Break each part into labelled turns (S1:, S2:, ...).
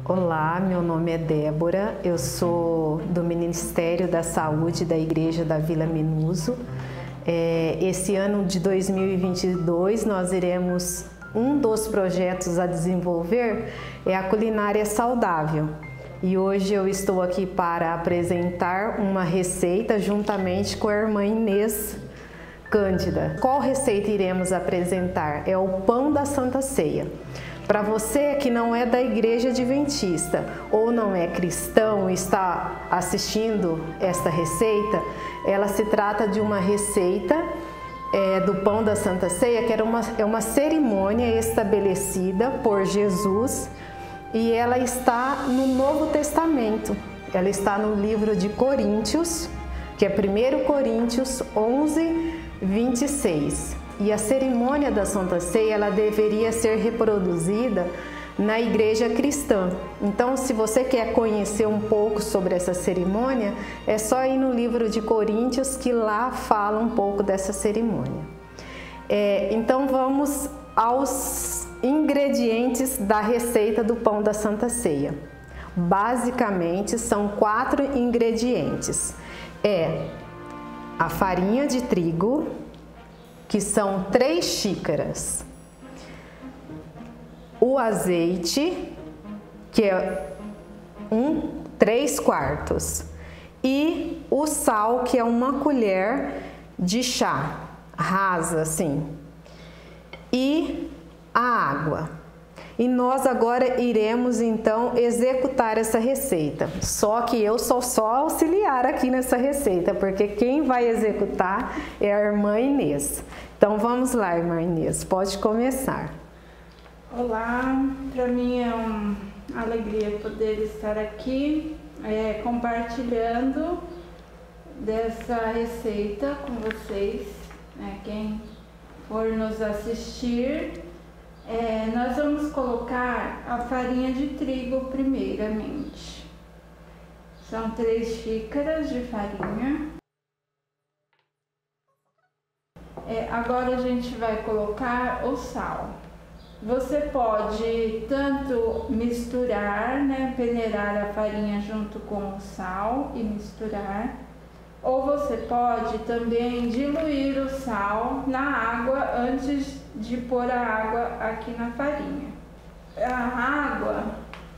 S1: Olá, meu nome é Débora, eu sou do Ministério da Saúde da Igreja da Vila Menuso. Esse ano de 2022 nós iremos, um dos projetos a desenvolver é a culinária saudável. E hoje eu estou aqui para apresentar uma receita juntamente com a irmã Inês Cândida. Qual receita iremos apresentar? É o pão da Santa Ceia. Para você que não é da Igreja Adventista ou não é cristão e está assistindo esta receita, ela se trata de uma receita do pão da Santa Ceia, que é uma cerimônia estabelecida por Jesus e ela está no Novo Testamento. Ela está no livro de Coríntios, que é 1 Coríntios 11, 26. E a cerimônia da Santa Ceia, ela deveria ser reproduzida na igreja cristã. Então, se você quer conhecer um pouco sobre essa cerimônia, é só ir no livro de Coríntios, que lá fala um pouco dessa cerimônia. Então, vamos aos ingredientes da receita do pão da Santa Ceia. Basicamente, são 4 ingredientes. A farinha de trigo, que são 3 xícaras, o azeite, que é 3 quartos, e o sal, que é 1 colher de chá, rasa assim, e a água. E nós agora iremos então executar essa receita. Só que eu sou só auxiliar aqui nessa receita, porque quem vai executar é a irmã Inês. Então vamos lá, irmã Inês, pode começar.
S2: Olá, para mim é uma alegria poder estar aqui compartilhando dessa receita com vocês, quem for nos assistir. Nós vamos colocar a farinha de trigo primeiramente. São 3 xícaras de farinha. Agora a gente vai colocar o sal. Você pode tanto misturar, peneirar a farinha junto com o sal e misturar, ou você pode também diluir o sal na água antes de pôr a água aqui na farinha. A água,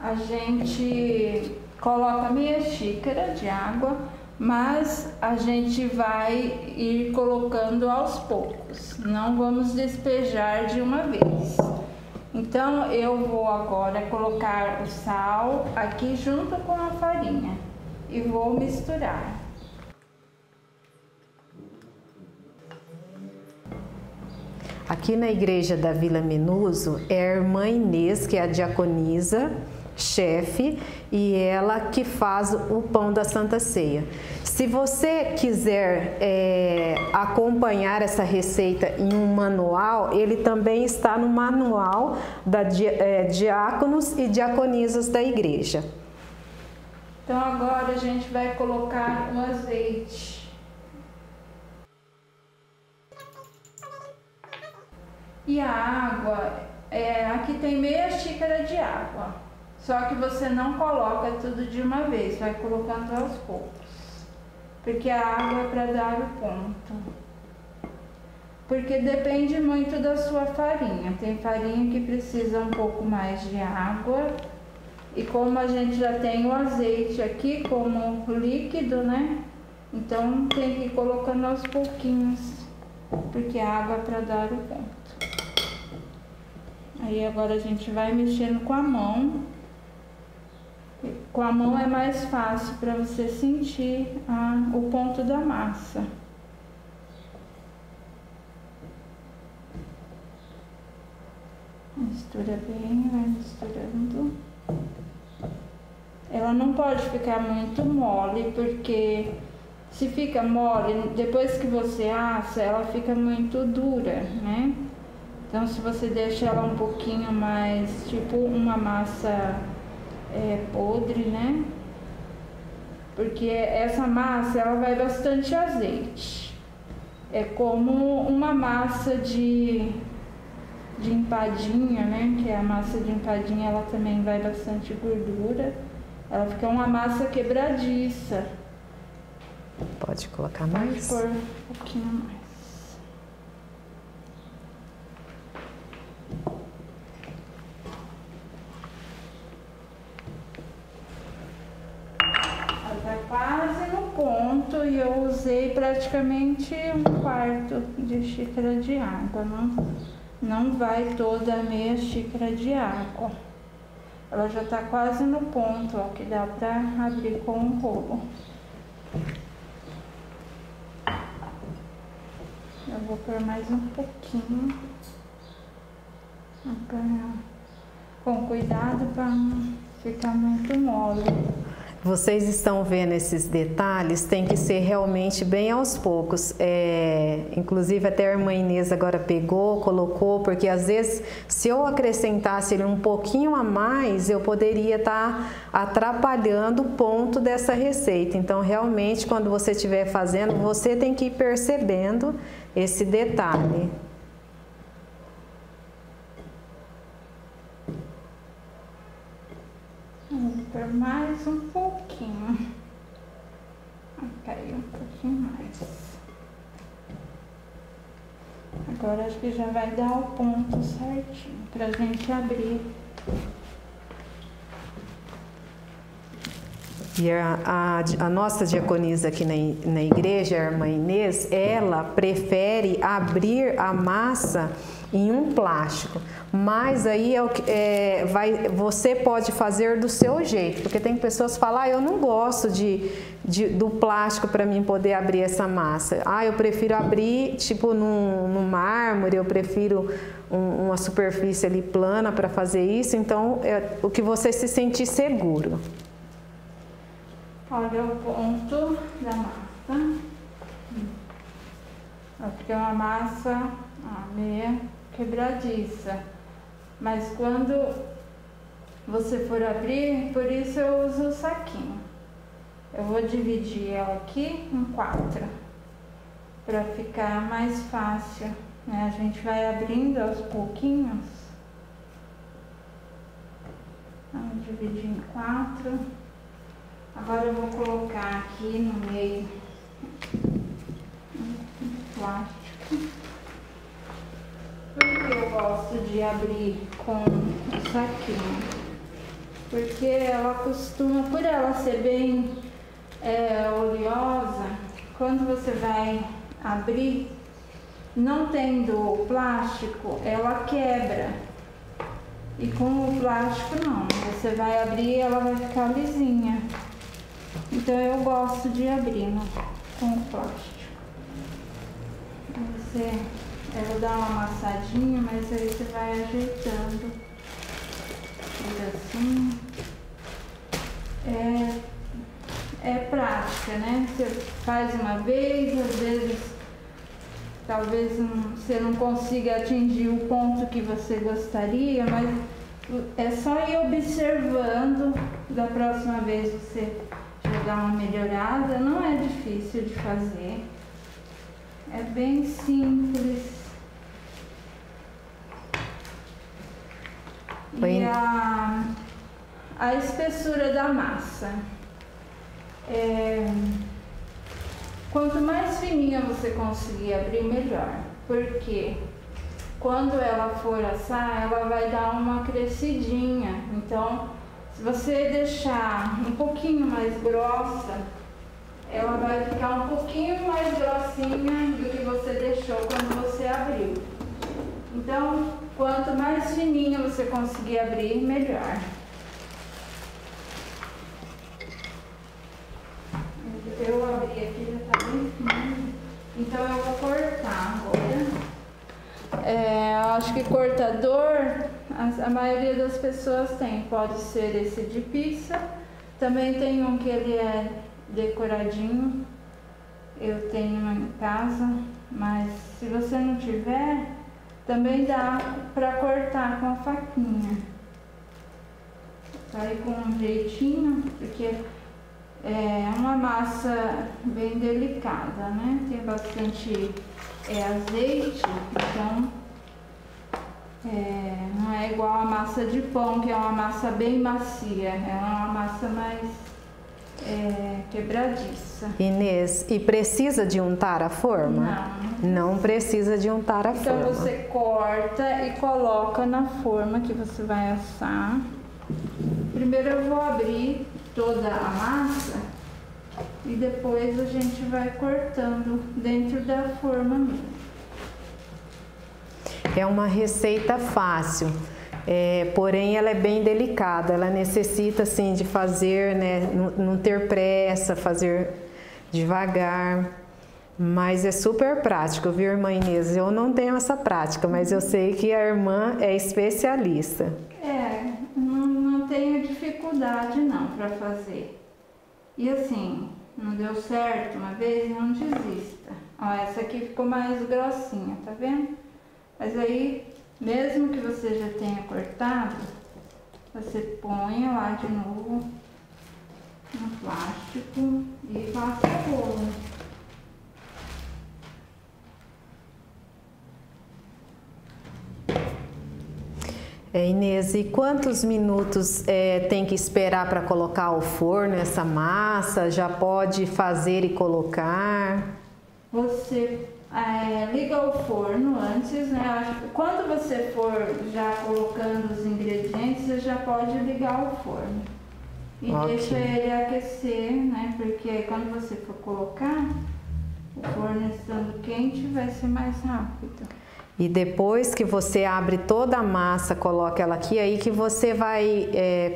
S2: a gente coloca meia xícara de água, mas a gente vai ir colocando aos poucos, não vamos despejar de uma vez. Então eu vou agora colocar o sal aqui junto com a farinha e vou misturar.
S1: Aqui na igreja da Vila Menuso é a irmã Inês, que é a diaconisa, chefe, e ela que faz o pão da Santa Ceia. Se você quiser acompanhar essa receita em um manual, ele também está no manual da diáconos e diaconisas da igreja.
S2: Então agora a gente vai colocar o azeite. E a água, aqui tem meia xícara de água, só que você não coloca tudo de uma vez, vai colocando aos poucos, porque a água é para dar o ponto, porque depende muito da sua farinha. Tem farinha que precisa um pouco mais de água, e como a gente já tem o azeite aqui como líquido, então tem que ir colocando aos pouquinhos, porque a água é para dar o ponto. Aí agora a gente vai mexendo com a mão. Com a mão é mais fácil para você sentir o ponto da massa. Mistura bem, vai misturando. Ela não pode ficar muito mole, porque se fica mole, depois que você assa, ela fica muito dura, Então, se você deixa ela um pouquinho mais, tipo uma massa podre, Porque essa massa, ela vai bastante azeite. É como uma massa de empadinha, né? Que a massa de empadinha, ela também vai bastante gordura. Ela fica uma massa quebradiça.
S1: Pode colocar mais?
S2: Pode pôr um pouquinho mais. Ela tá quase no ponto e eu usei praticamente 1/4 de xícara de água. Não vai toda a meia xícara de água. Ela já tá quase no ponto, ó, que dá pra abrir com o rolo. Eu vou pôr mais um pouquinho. Com cuidado para não ficar muito mole.
S1: Vocês estão vendo esses detalhes, tem que ser realmente bem aos poucos. Inclusive até a irmã Inês agora pegou, colocou, porque às vezes se eu acrescentasse ele um pouquinho a mais, eu poderia estar atrapalhando o ponto dessa receita. Então realmente quando você estiver fazendo, você tem que ir percebendo esse detalhe.
S2: Vou pôr mais um pouquinho. Caiu um pouquinho mais. Agora acho que já vai dar o ponto certinho pra gente abrir.
S1: E a nossa diaconisa aqui na igreja, a irmã Inês, ela prefere abrir a massa em um plástico, mas aí você pode fazer do seu jeito, porque tem pessoas que falam, eu não gosto do plástico para mim poder abrir essa massa, eu prefiro abrir tipo no mármore, eu prefiro uma superfície ali plana para fazer isso, então o que você se sentir seguro.
S2: Olha o ponto da massa. Porque é uma massa meia quebradiça. Mas quando você for abrir, por isso eu uso o saquinho. Eu vou dividir ela aqui em 4 para ficar mais fácil, né? A gente vai abrindo aos pouquinhos. Vamos dividir em 4. Agora eu vou colocar aqui no meio um plástico. Por que eu gosto de abrir com o saquinho? Porque ela costuma, por ela ser bem oleosa, quando você vai abrir, não tendo o plástico, ela quebra. E com o plástico não, você vai abrir e ela vai ficar lisinha. Então eu gosto de abrir com o plástico. Eu vou dar uma amassadinha, mas aí você vai ajeitando. Assim. É prática, né? Você faz uma vez, às vezes talvez você não consiga atingir o ponto que você gostaria, mas é só ir observando. Da próxima vez você já dá uma melhorada. Não é difícil de fazer, é bem simples. E a espessura da massa, quanto mais fininha você conseguir abrir, melhor, porque quando ela for assar, ela vai dar uma crescidinha. Então, se você deixar um pouquinho mais grossa, ela vai ficar um pouquinho mais grossinha do que você deixou quando você abriu. Então, quanto mais fininha você conseguir abrir, melhor. Eu abri aqui, já tá bem fininho. Então eu vou cortar agora. Acho que cortador, a maioria das pessoas tem. Pode ser esse de pizza. Também tem um que ele é decoradinho. Eu tenho em casa, mas se você não tiver, também dá pra cortar com a faquinha. Vai com um jeitinho, porque é uma massa bem delicada, né? Tem bastante azeite, então Não é igual a massa de pão, que é uma massa bem macia, é uma massa mais quebradiça.
S1: Inês, e precisa de untar a forma? Não precisa de untar a forma.
S2: Então você corta e coloca na forma que você vai assar. Primeiro eu vou abrir toda a massa e depois a gente vai cortando dentro da forma mesmo.
S1: É uma receita fácil, porém ela é bem delicada, ela necessita assim de fazer, né, não ter pressa, fazer devagar, mas é super prático, viu, irmã Inês? Eu não tenho essa prática, mas eu sei que a irmã é especialista.
S2: Não tenho dificuldade não para fazer. E assim, não deu certo uma vez, não desista. Ó, essa aqui ficou mais grossinha, tá vendo? Mas aí, mesmo que você já tenha cortado, você põe lá de novo no plástico e passa o bolo.
S1: Inês, e quantos minutos tem que esperar para colocar ao forno essa massa? Já pode fazer e colocar?
S2: Você liga o forno antes, né? Quando você for já colocando os ingredientes, você já pode ligar o forno. E deixa ele aquecer, né? Porque quando você for colocar, o forno estando quente vai ser mais rápido.
S1: E depois que você abre toda a massa, coloca ela aqui, aí que você vai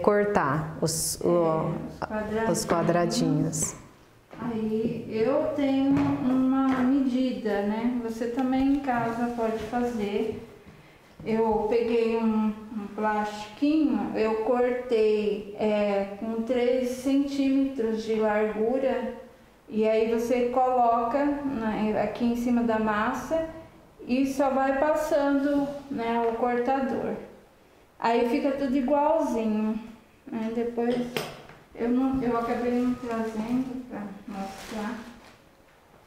S1: cortar os quadradinhos.
S2: Aí eu tenho uma medida, né? Você também em casa pode fazer. Eu peguei um plastiquinho, eu cortei com 3 centímetros de largura e aí você coloca aqui em cima da massa e só vai passando, né, o cortador. Aí fica tudo igualzinho, né? Depois eu acabei não trazendo para mostrar.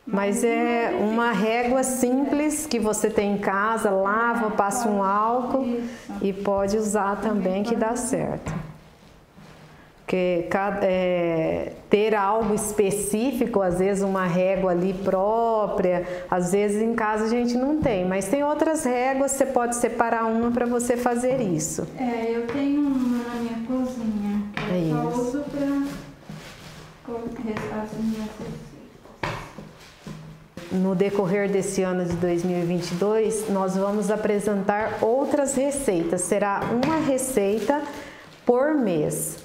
S1: Mas é uma régua simples que você tem em casa, lava, passa um álcool e pode usar também que dá certo. Porque ter algo específico, às vezes uma régua ali própria, às vezes em casa a gente não tem, mas tem outras réguas, você pode separar uma para você fazer isso.
S2: Eu tenho uma na minha cozinha, que eu só uso para as minhas receitas.
S1: No decorrer desse ano de 2022, nós vamos apresentar outras receitas. Será uma receita por mês.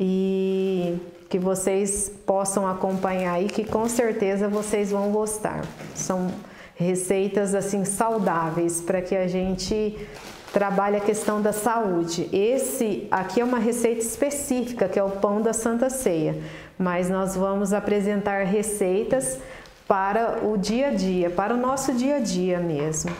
S1: E que vocês possam acompanhar aí, que com certeza vocês vão gostar. São receitas assim saudáveis para que a gente trabalhe a questão da saúde. Esse aqui é uma receita específica, que é o pão da Santa Ceia, mas nós vamos apresentar receitas para o dia a dia, para o nosso dia a dia mesmo.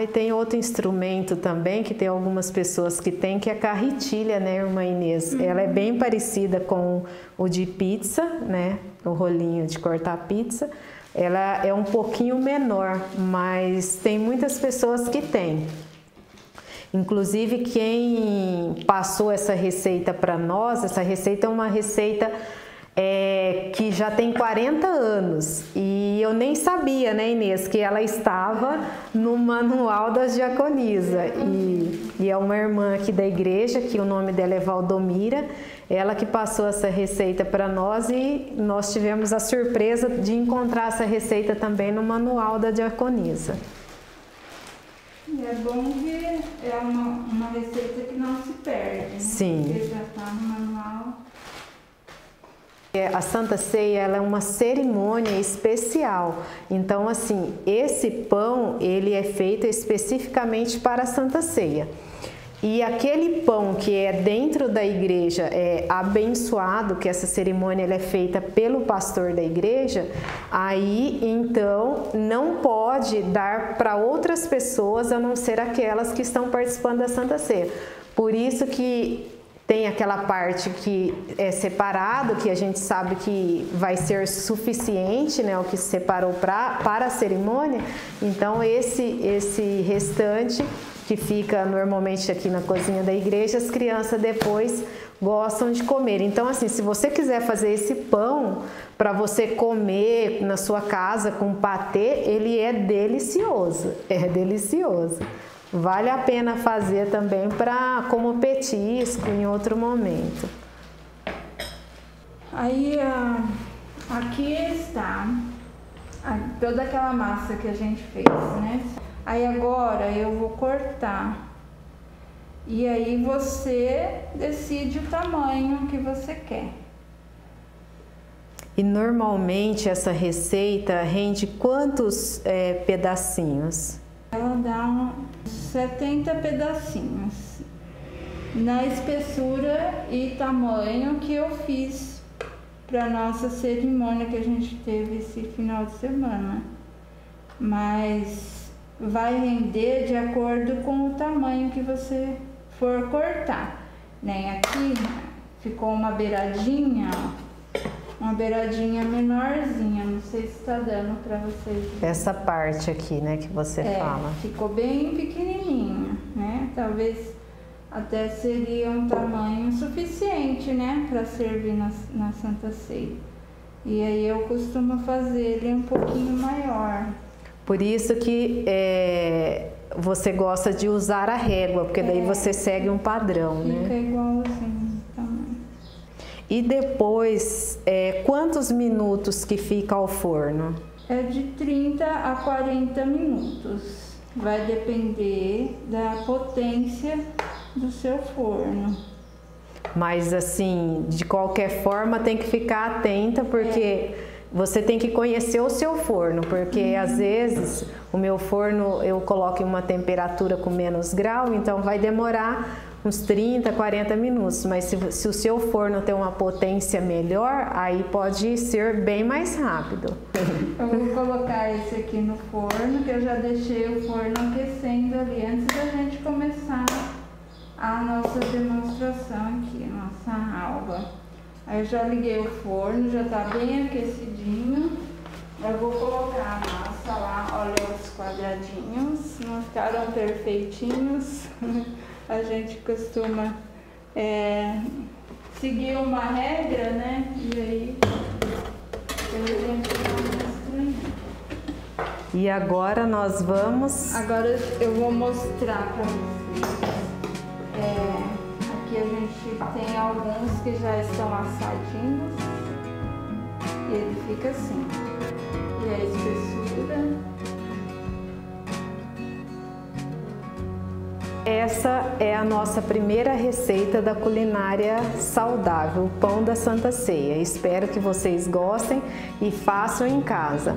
S1: E tem outro instrumento também, que tem algumas pessoas que tem, que é a carretilha, né, irmã Inês? Ela é bem parecida com o de pizza, né, o rolinho de cortar pizza. Ela é um pouquinho menor, mas tem muitas pessoas que têm. Inclusive, quem passou essa receita para nós, essa receita é uma receita que já tem 40 anos e eu nem sabia, né, Inês, que ela estava no manual das diaconisa e é uma irmã aqui da igreja, que o nome dela é Valdomira, ela que passou essa receita para nós e nós tivemos a surpresa de encontrar essa receita também no manual da diaconisa.
S2: É bom que é uma receita que não se perde, né?
S1: Sim.
S2: Porque já está no manual.
S1: A Santa Ceia, ela é uma cerimônia especial. Então, assim, esse pão, ele é feito especificamente para a Santa Ceia. E aquele pão que é dentro da igreja, é abençoado, que essa cerimônia ela é feita pelo pastor da igreja, aí então não pode dar para outras pessoas a não ser aquelas que estão participando da Santa Ceia. Por isso que tem aquela parte que é separado, que a gente sabe que vai ser suficiente, né, o que se separou para a cerimônia. Então esse restante que fica normalmente aqui na cozinha da igreja, as crianças depois gostam de comer. Então assim, se você quiser fazer esse pão para você comer na sua casa com patê, ele é delicioso, Vale a pena fazer também como petisco em outro momento.
S2: Aí, aqui está toda aquela massa que a gente fez, né? Aí agora eu vou cortar. E aí você decide o tamanho que você quer.
S1: E normalmente essa receita rende quantos pedacinhos?
S2: Ela dá uns 70 pedacinhos, na espessura e tamanho que eu fiz para nossa cerimônia que a gente teve esse final de semana. Mas vai render de acordo com o tamanho que você for cortar. Nem aqui ficou uma beiradinha, uma beiradinha menorzinha, não sei se está dando para vocês.
S1: Essa parte aqui, né, que você fala.
S2: Ficou bem pequenininha, né? Talvez até seria um tamanho suficiente, né, para servir na Santa Ceia. E aí eu costumo fazer ele um pouquinho maior.
S1: Por isso que você gosta de usar a régua, porque daí você segue um padrão, né?
S2: Fica igualzinho.
S1: E depois, quantos minutos que fica ao forno?
S2: É de 30 a 40 minutos. Vai depender da potência do seu forno.
S1: Mas assim, de qualquer forma tem que ficar atenta, porque você tem que conhecer o seu forno, porque às vezes o meu forno eu coloco em uma temperatura com menos grau, então vai demorar uns 30, 40 minutos, mas se o seu forno tem uma potência melhor, aí pode ser bem mais rápido.
S2: Eu vou colocar esse aqui no forno, que eu já deixei o forno aquecendo ali antes da gente começar a nossa demonstração aqui, nossa alga. Aí eu já liguei o forno, já tá bem aquecidinho. Eu vou colocar a massa lá, olha os quadradinhos, não ficaram perfeitinhos. A gente costuma seguir uma regra, né? E aí a gente vai estranhando.
S1: E agora nós vamos...
S2: Agora eu vou mostrar para vocês. Aqui a gente tem alguns que já estão assadinhos. E ele fica assim. E a espessura...
S1: Essa é a nossa primeira receita da culinária saudável, o pão da Santa Ceia. Espero que vocês gostem e façam em casa.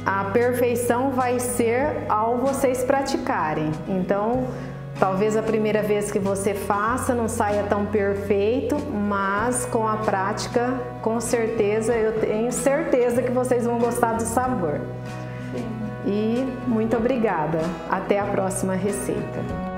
S1: A perfeição vai ser ao vocês praticarem. Então, talvez a primeira vez que você faça não saia tão perfeito, mas com a prática, com certeza, eu tenho certeza que vocês vão gostar do sabor.
S2: Sim.
S1: E muito obrigada. Até a próxima receita.